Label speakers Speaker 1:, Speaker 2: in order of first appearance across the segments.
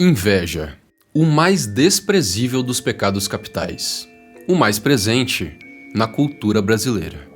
Speaker 1: Inveja. O mais desprezível dos pecados capitais. O mais presente na cultura brasileira.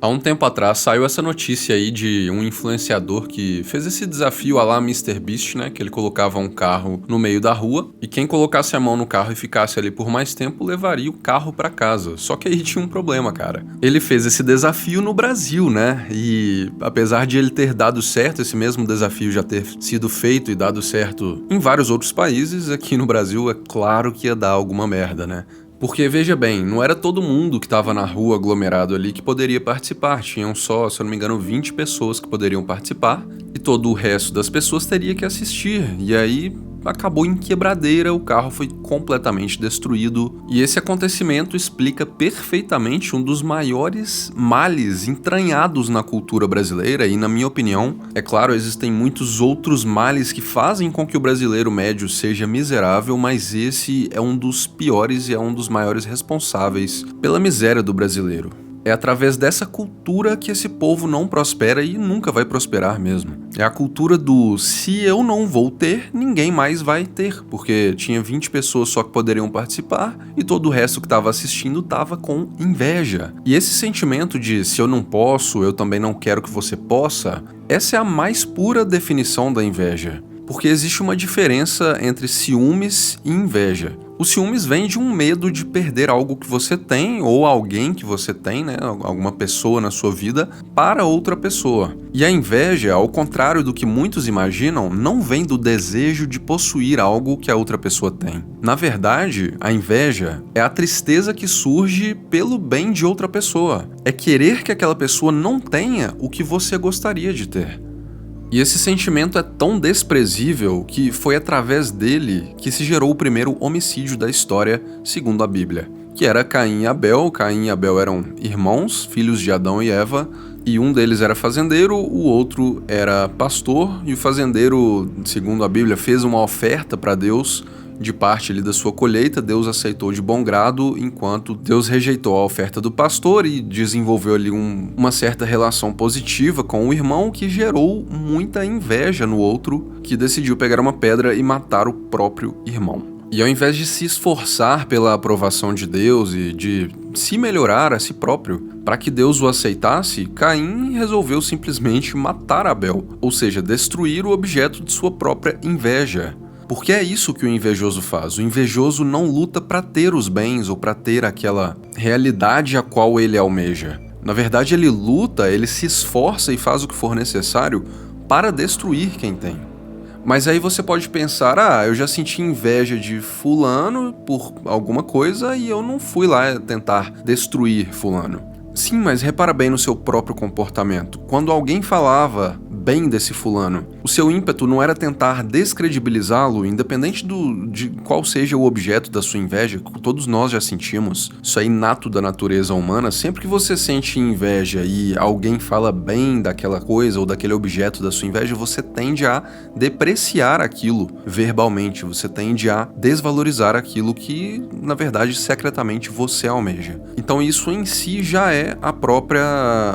Speaker 1: Há um tempo atrás saiu essa notícia aí de um influenciador que fez esse desafio à la MrBeast, né? Que ele colocava um carro no meio da rua e quem colocasse a mão no carro e ficasse ali por mais tempo levaria o carro pra casa. Só que aí tinha um problema, cara. Ele fez esse desafio no Brasil, né? E apesar de ele ter dado certo, esse mesmo desafio já ter sido feito e dado certo em vários outros países, aqui no Brasil é claro que ia dar alguma merda, né? Porque, veja bem, não era todo mundo que estava na rua aglomerado ali que poderia participar. Tinham só, se eu não me engano, 20 pessoas que poderiam participar e todo o resto das pessoas teria que assistir. E aí acabou em quebradeira, o carro foi completamente destruído. E esse acontecimento explica perfeitamente um dos maiores males entranhados na cultura brasileira e, na minha opinião, é claro, existem muitos outros males que fazem com que o brasileiro médio seja miserável, mas esse é um dos piores e é um dos maiores responsáveis pela miséria do brasileiro. É através dessa cultura que esse povo não prospera e nunca vai prosperar mesmo. É a cultura do se eu não vou ter, ninguém mais vai ter, porque tinha 20 pessoas só que poderiam participar e todo o resto que estava assistindo estava com inveja. E esse sentimento de se eu não posso, eu também não quero que você possa, essa é a mais pura definição da inveja. Porque existe uma diferença entre ciúmes e inveja. O ciúmes vem de um medo de perder algo que você tem, ou alguém que você tem, né? Alguma pessoa na sua vida, para outra pessoa. E a inveja, ao contrário do que muitos imaginam, não vem do desejo de possuir algo que a outra pessoa tem. Na verdade, a inveja é a tristeza que surge pelo bem de outra pessoa. É querer que aquela pessoa não tenha o que você gostaria de ter. E esse sentimento é tão desprezível que foi através dele que se gerou o primeiro homicídio da história, segundo a Bíblia, que era Caim e Abel. Caim e Abel eram irmãos, filhos de Adão e Eva, e um deles era fazendeiro, o outro era pastor, e o fazendeiro, segundo a Bíblia, fez uma oferta para Deus de parte ali da sua colheita. Deus aceitou de bom grado, enquanto Deus rejeitou a oferta do pastor e desenvolveu ali uma certa relação positiva com o irmão, que gerou muita inveja no outro, que decidiu pegar uma pedra e matar o próprio irmão. E ao invés de se esforçar pela aprovação de Deus e de se melhorar a si próprio para que Deus o aceitasse, Caim resolveu simplesmente matar Abel, ou seja, destruir o objeto de sua própria inveja. Porque é isso que o invejoso faz. O invejoso não luta para ter os bens ou para ter aquela realidade a qual ele almeja. Na verdade, ele luta, ele se esforça e faz o que for necessário para destruir quem tem. Mas aí você pode pensar, eu já senti inveja de fulano por alguma coisa e eu não fui lá tentar destruir fulano. Sim, mas repara bem no seu próprio comportamento. Quando alguém falava bem desse fulano, o seu ímpeto não era tentar descredibilizá-lo, independente de qual seja o objeto da sua inveja. Todos nós já sentimos, isso é inato da natureza humana. Sempre que você sente inveja e alguém fala bem daquela coisa ou daquele objeto da sua inveja, você tende a depreciar aquilo verbalmente, você tende a desvalorizar aquilo que, na verdade, secretamente você almeja. Então isso em si já é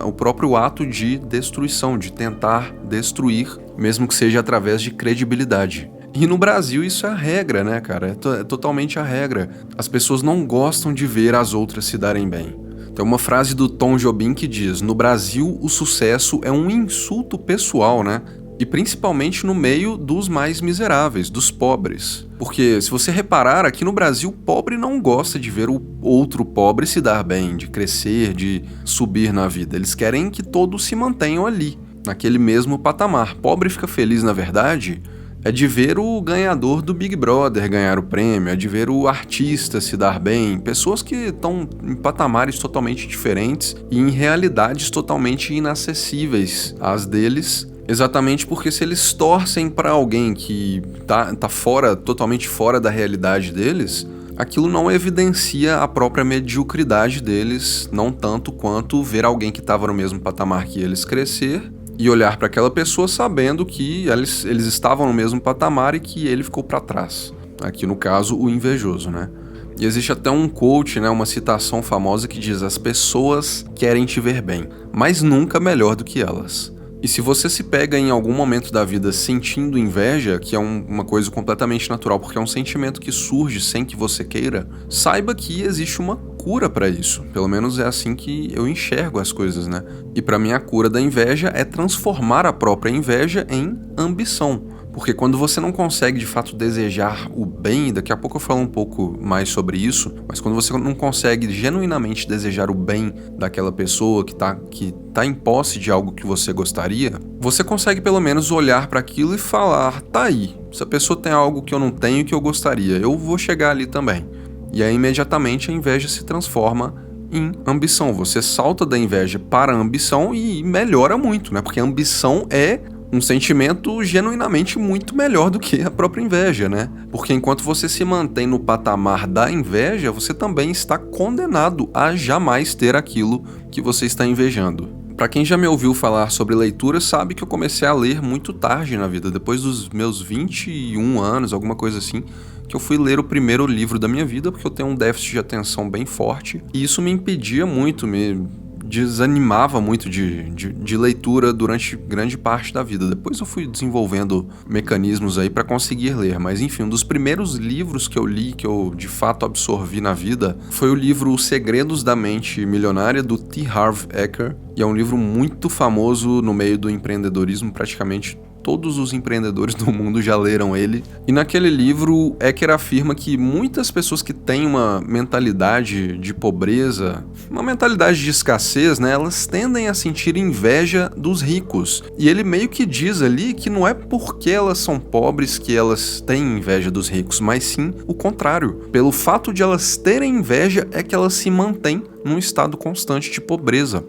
Speaker 1: o próprio ato de destruição, de tentar destruir, mesmo que seja através de credibilidade. E no Brasil isso é a regra, né, cara? É totalmente a regra. As pessoas não gostam de ver as outras se darem bem. Tem uma frase do Tom Jobim que diz: no Brasil o sucesso é um insulto pessoal, né? E principalmente no meio dos mais miseráveis, dos pobres. Porque se você reparar, aqui no Brasil, o pobre não gosta de ver o outro pobre se dar bem, de crescer, de subir na vida. Eles querem que todos se mantenham ali, naquele mesmo patamar. Pobre fica feliz, na verdade, É de ver o ganhador do Big Brother ganhar o prêmio, é de ver o artista se dar bem, pessoas que estão em patamares totalmente diferentes e em realidades totalmente inacessíveis às deles, exatamente porque se eles torcem para alguém que tá fora, totalmente fora da realidade deles, aquilo não evidencia a própria mediocridade deles, não tanto quanto ver alguém que estava no mesmo patamar que eles crescer e olhar para aquela pessoa sabendo que eles estavam no mesmo patamar e que ele ficou para trás. Aqui no caso, o invejoso, né? E existe até um quote, né, uma citação famosa que diz: as pessoas querem te ver bem, mas nunca melhor do que elas. E se você se pega em algum momento da vida sentindo inveja, que é uma coisa completamente natural, porque é um sentimento que surge sem que você queira, saiba que existe uma cura para isso. Pelo menos é assim que eu enxergo as coisas, né? E para mim a cura da inveja é transformar a própria inveja em ambição. Porque quando você não consegue de fato desejar o bem, daqui a pouco eu falo um pouco mais sobre isso, mas quando você não consegue genuinamente desejar o bem daquela pessoa que tá em posse de algo que você gostaria, você consegue pelo menos olhar para aquilo e falar: tá aí, essa pessoa tem algo que eu não tenho e que eu gostaria, eu vou chegar ali também. E aí imediatamente a inveja se transforma em ambição. Você salta da inveja para a ambição e melhora muito, né? Porque a ambição é um sentimento genuinamente muito melhor do que a própria inveja, né? Porque enquanto você se mantém no patamar da inveja, você também está condenado a jamais ter aquilo que você está invejando. Para quem já me ouviu falar sobre leitura, sabe que eu comecei a ler muito tarde na vida, depois dos meus 21 anos, alguma coisa assim, que eu fui ler o primeiro livro da minha vida, porque eu tenho um déficit de atenção bem forte, e isso me impedia muito, me desanimava muito de leitura durante grande parte da vida. Depois eu fui desenvolvendo mecanismos aí para conseguir ler, mas enfim, um dos primeiros livros que eu li, que eu de fato absorvi na vida, foi o livro Os Segredos da Mente Milionária, do T. Harv Eker, e é um livro muito famoso no meio do empreendedorismo. Praticamente todos os empreendedores do mundo já leram ele. E naquele livro, Eker afirma que muitas pessoas que têm uma mentalidade de pobreza, uma mentalidade de escassez, né, elas tendem a sentir inveja dos ricos. E ele meio que diz ali que não é porque elas são pobres que elas têm inveja dos ricos, mas sim o contrário. Pelo fato de elas terem inveja é que elas se mantêm num estado constante de pobreza.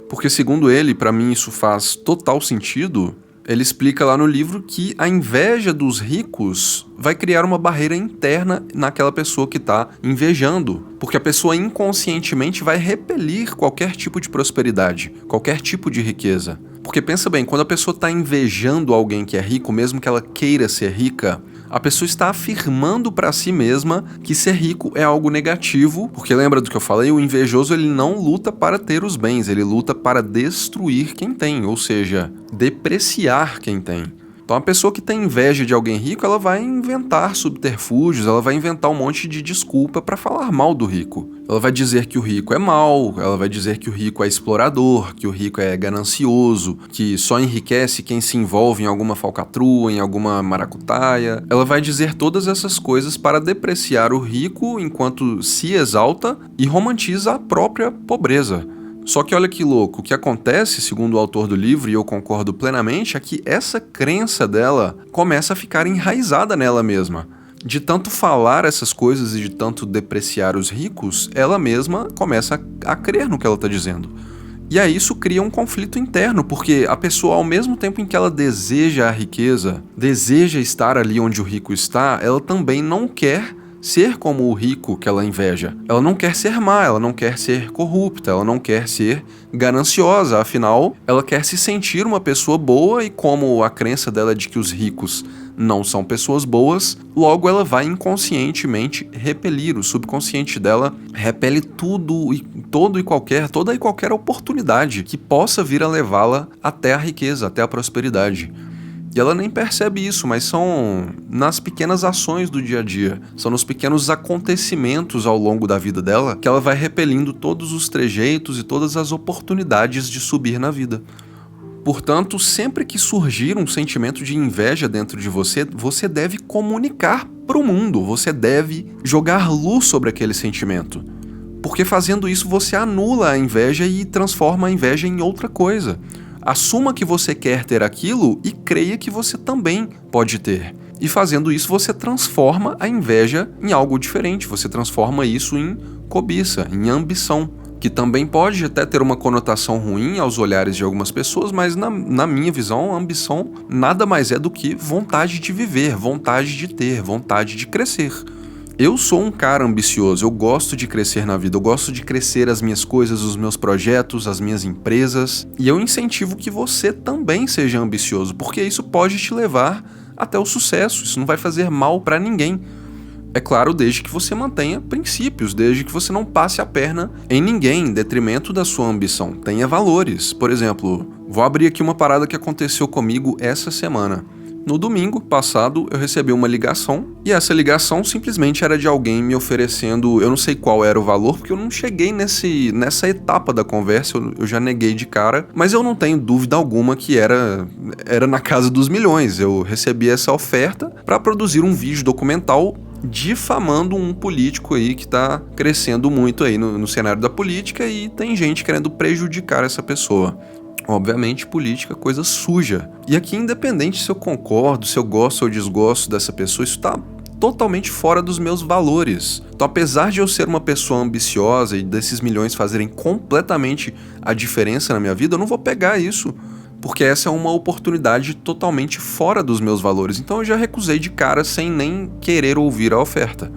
Speaker 1: Porque segundo ele, para mim isso faz total sentido. Ele explica lá no livro que a inveja dos ricos vai criar uma barreira interna naquela pessoa que está invejando, porque a pessoa inconscientemente vai repelir qualquer tipo de prosperidade, qualquer tipo de riqueza. Porque pensa bem, quando a pessoa está invejando alguém que é rico, mesmo que ela queira ser rica, a pessoa está afirmando para si mesma que ser rico é algo negativo, porque lembra do que eu falei? O invejoso ele não luta para ter os bens, ele luta para destruir quem tem, ou seja, depreciar quem tem. Então a pessoa que tem inveja de alguém rico, ela vai inventar subterfúgios, ela vai inventar um monte de desculpa para falar mal do rico. Ela vai dizer que o rico é mau, ela vai dizer que o rico é explorador, que o rico é ganancioso, que só enriquece quem se envolve em alguma falcatrua, em alguma maracutaia. Ela vai dizer todas essas coisas para depreciar o rico enquanto se exalta e romantiza a própria pobreza. Só que olha que louco, o que acontece, segundo o autor do livro, e eu concordo plenamente, é que essa crença dela começa a ficar enraizada nela mesma. De tanto falar essas coisas e de tanto depreciar os ricos, ela mesma começa a crer no que ela está dizendo. E aí isso cria um conflito interno, porque a pessoa, ao mesmo tempo em que ela deseja a riqueza, deseja estar ali onde o rico está, ela também não quer ser como o rico que ela inveja. Ela não quer ser má, ela não quer ser corrupta, ela não quer ser gananciosa, afinal, ela quer se sentir uma pessoa boa e como a crença dela é de que os ricos não são pessoas boas, logo ela vai inconscientemente repelir, o subconsciente dela repele toda e qualquer oportunidade que possa vir a levá-la até a riqueza, até a prosperidade. E ela nem percebe isso, mas são nas pequenas ações do dia a dia, são nos pequenos acontecimentos ao longo da vida dela que ela vai repelindo todos os trejeitos e todas as oportunidades de subir na vida. Portanto, sempre que surgir um sentimento de inveja dentro de você, você deve comunicar para o mundo, você deve jogar luz sobre aquele sentimento. Porque fazendo isso você anula a inveja e transforma a inveja em outra coisa. Assuma que você quer ter aquilo e creia que você também pode ter. E fazendo isso, você transforma a inveja em algo diferente. Você transforma isso em cobiça, em ambição, que também pode até ter uma conotação ruim aos olhares de algumas pessoas, mas na minha visão, a ambição nada mais é do que vontade de viver, vontade de ter, vontade de crescer. Eu sou um cara ambicioso, eu gosto de crescer na vida, eu gosto de crescer as minhas coisas, os meus projetos, as minhas empresas, e eu incentivo que você também seja ambicioso, porque isso pode te levar até o sucesso, isso não vai fazer mal pra ninguém. É claro, desde que você mantenha princípios, desde que você não passe a perna em ninguém em detrimento da sua ambição. Tenha valores. Por exemplo, vou abrir aqui uma parada que aconteceu comigo essa semana. No domingo passado, eu recebi uma ligação, e essa ligação simplesmente era de alguém me oferecendo, eu não sei qual era o valor, porque eu não cheguei nessa etapa da conversa, eu já neguei de cara, mas eu não tenho dúvida alguma que era na casa dos milhões. Eu recebi essa oferta para produzir um vídeo documental difamando um político aí que tá crescendo muito aí no cenário da política, e tem gente querendo prejudicar essa pessoa. Obviamente, política é coisa suja. E aqui, independente se eu concordo, se eu gosto ou desgosto dessa pessoa, isso tá totalmente fora dos meus valores. Então, apesar de eu ser uma pessoa ambiciosa e desses milhões fazerem completamente a diferença na minha vida, eu não vou pegar isso, porque essa é uma oportunidade totalmente fora dos meus valores. Então eu já recusei de cara sem nem querer ouvir a oferta.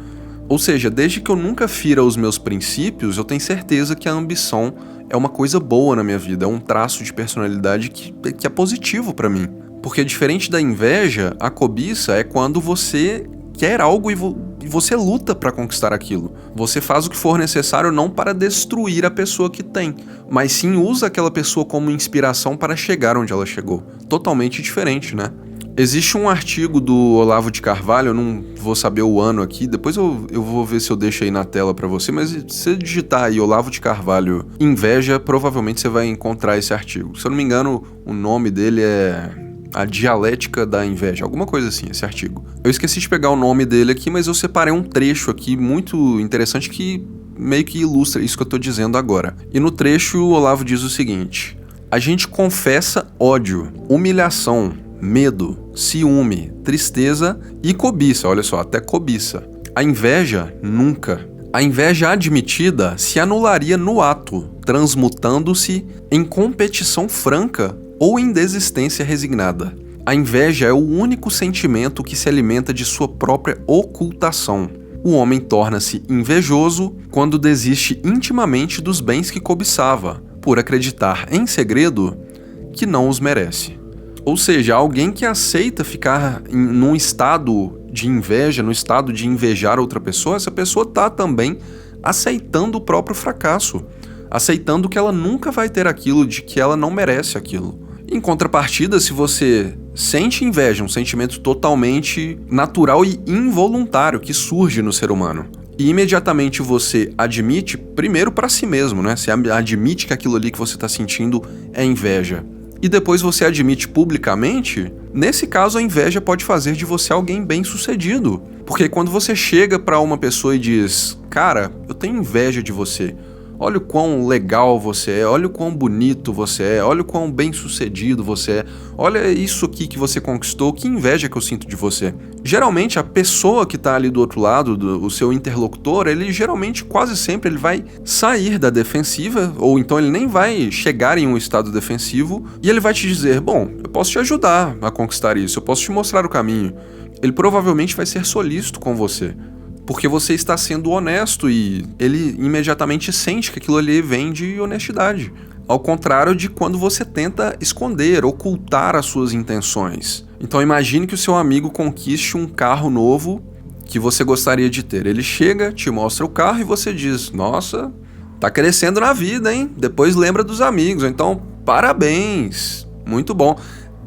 Speaker 1: Ou seja, desde que eu nunca fira os meus princípios, eu tenho certeza que a ambição é uma coisa boa na minha vida, é um traço de personalidade que é positivo pra mim. Porque diferente da inveja, a cobiça é quando você quer algo e você luta pra conquistar aquilo. Você faz o que for necessário não para destruir a pessoa que tem, mas sim usa aquela pessoa como inspiração para chegar onde ela chegou. Totalmente diferente, né? Existe um artigo do Olavo de Carvalho, eu não vou saber o ano aqui, depois eu vou ver se eu deixo aí na tela pra você, mas se você digitar aí Olavo de Carvalho inveja, provavelmente você vai encontrar esse artigo. Se eu não me engano, o nome dele é A Dialética da Inveja, alguma coisa assim, esse artigo. Eu esqueci de pegar o nome dele aqui, mas eu separei um trecho aqui muito interessante que meio que ilustra isso que eu tô dizendo agora. E no trecho, o Olavo diz o seguinte: a gente confessa ódio, humilhação, medo, ciúme, tristeza e cobiça. Olha só, até cobiça. A inveja, nunca. A inveja admitida se anularia no ato, transmutando-se em competição franca ou em desistência resignada. A inveja é o único sentimento que se alimenta de sua própria ocultação. O homem torna-se invejoso quando desiste intimamente dos bens que cobiçava, por acreditar em segredo que não os merece. Ou seja, alguém que aceita ficar num estado de inveja, no estado de invejar outra pessoa, essa pessoa está também aceitando o próprio fracasso, aceitando que ela nunca vai ter aquilo, de que ela não merece aquilo. Em contrapartida, se você sente inveja, um sentimento totalmente natural e involuntário que surge no ser humano, e imediatamente você admite, primeiro para si mesmo, né? Você admite que aquilo ali que você está sentindo é inveja, e depois você admite publicamente, nesse caso a inveja pode fazer de você alguém bem-sucedido. Porque quando você chega para uma pessoa e diz: cara, eu tenho inveja de você, olha o quão legal você é, olha o quão bonito você é, olha o quão bem-sucedido você é, olha isso aqui que você conquistou, que inveja que eu sinto de você. Geralmente a pessoa que tá ali do outro lado, o seu interlocutor, ele geralmente quase sempre ele vai sair da defensiva, ou então ele nem vai chegar em um estado defensivo, e ele vai te dizer: bom, eu posso te ajudar a conquistar isso, eu posso te mostrar o caminho. Ele provavelmente vai ser solícito com você, porque você está sendo honesto e ele imediatamente sente que aquilo ali vem de honestidade. Ao contrário de quando você tenta esconder, ocultar as suas intenções. Então imagine que o seu amigo conquiste um carro novo que você gostaria de ter. Ele chega, te mostra o carro e você diz: nossa, tá crescendo na vida, hein? Depois lembra dos amigos, então parabéns, muito bom.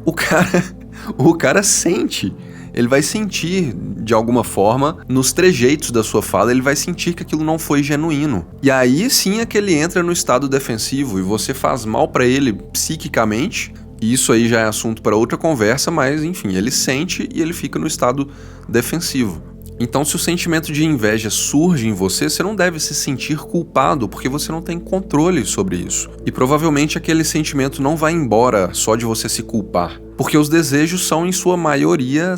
Speaker 1: O cara sente. Ele vai sentir, de alguma forma, nos trejeitos da sua fala, ele vai sentir que aquilo não foi genuíno. E aí sim é que ele entra no estado defensivo e você faz mal pra ele psiquicamente. E isso aí já é assunto para outra conversa, mas enfim, ele sente e ele fica no estado defensivo. Então, se o sentimento de inveja surge em você, você não deve se sentir culpado, porque você não tem controle sobre isso. E provavelmente aquele sentimento não vai embora só de você se culpar, porque os desejos são, em sua maioria,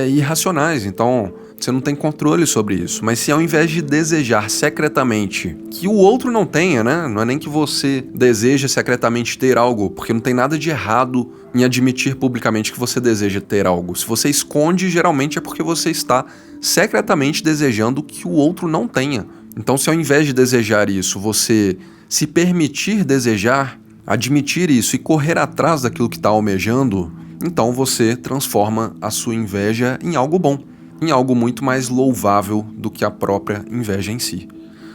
Speaker 1: irracionais. Então, você não tem controle sobre isso. Mas se ao invés de desejar secretamente que o outro não tenha, né? Não é nem que você deseja secretamente ter algo, porque não tem nada de errado em admitir publicamente que você deseja ter algo. Se você esconde, geralmente é porque você está secretamente desejando que o outro não tenha. Então, se ao invés de desejar isso, você se permitir desejar, admitir isso e correr atrás daquilo que está almejando, então você transforma a sua inveja em algo bom, em algo muito mais louvável do que a própria inveja em si.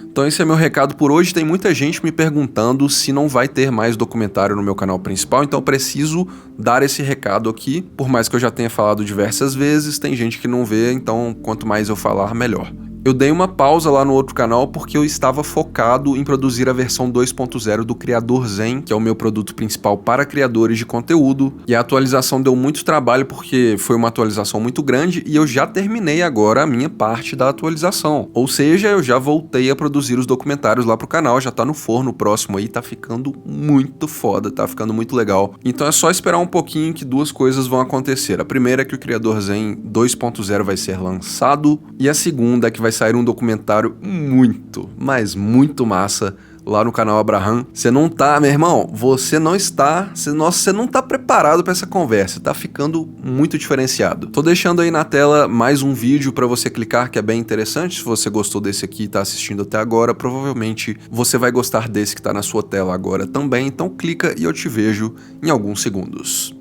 Speaker 1: Então esse é meu recado por hoje. Tem muita gente me perguntando se não vai ter mais documentário no meu canal principal, então eu preciso dar esse recado aqui. Por mais que eu já tenha falado diversas vezes, tem gente que não vê, então quanto mais eu falar, melhor. Eu dei uma pausa lá no outro canal porque eu estava focado em produzir a versão 2.0 do Criador Zen, que é o meu produto principal para criadores de conteúdo, e a atualização deu muito trabalho porque foi uma atualização muito grande e eu já terminei agora a minha parte da atualização. Ou seja, eu já voltei a produzir os documentários lá pro canal, já tá no forno o próximo aí, tá ficando muito foda, tá ficando muito legal. Então é só esperar um pouquinho que duas coisas vão acontecer. A primeira é que o Criador Zen 2.0 vai ser lançado, e a segunda é que vai sair um documentário muito, mas muito massa lá no canal Abraham. Você não tá, meu irmão, você não tá preparado para essa conversa, tá ficando muito diferenciado. Tô deixando aí na tela mais um vídeo para você clicar, que é bem interessante. Se você gostou desse aqui e tá assistindo até agora, provavelmente você vai gostar desse que tá na sua tela agora também, então clica e eu te vejo em alguns segundos.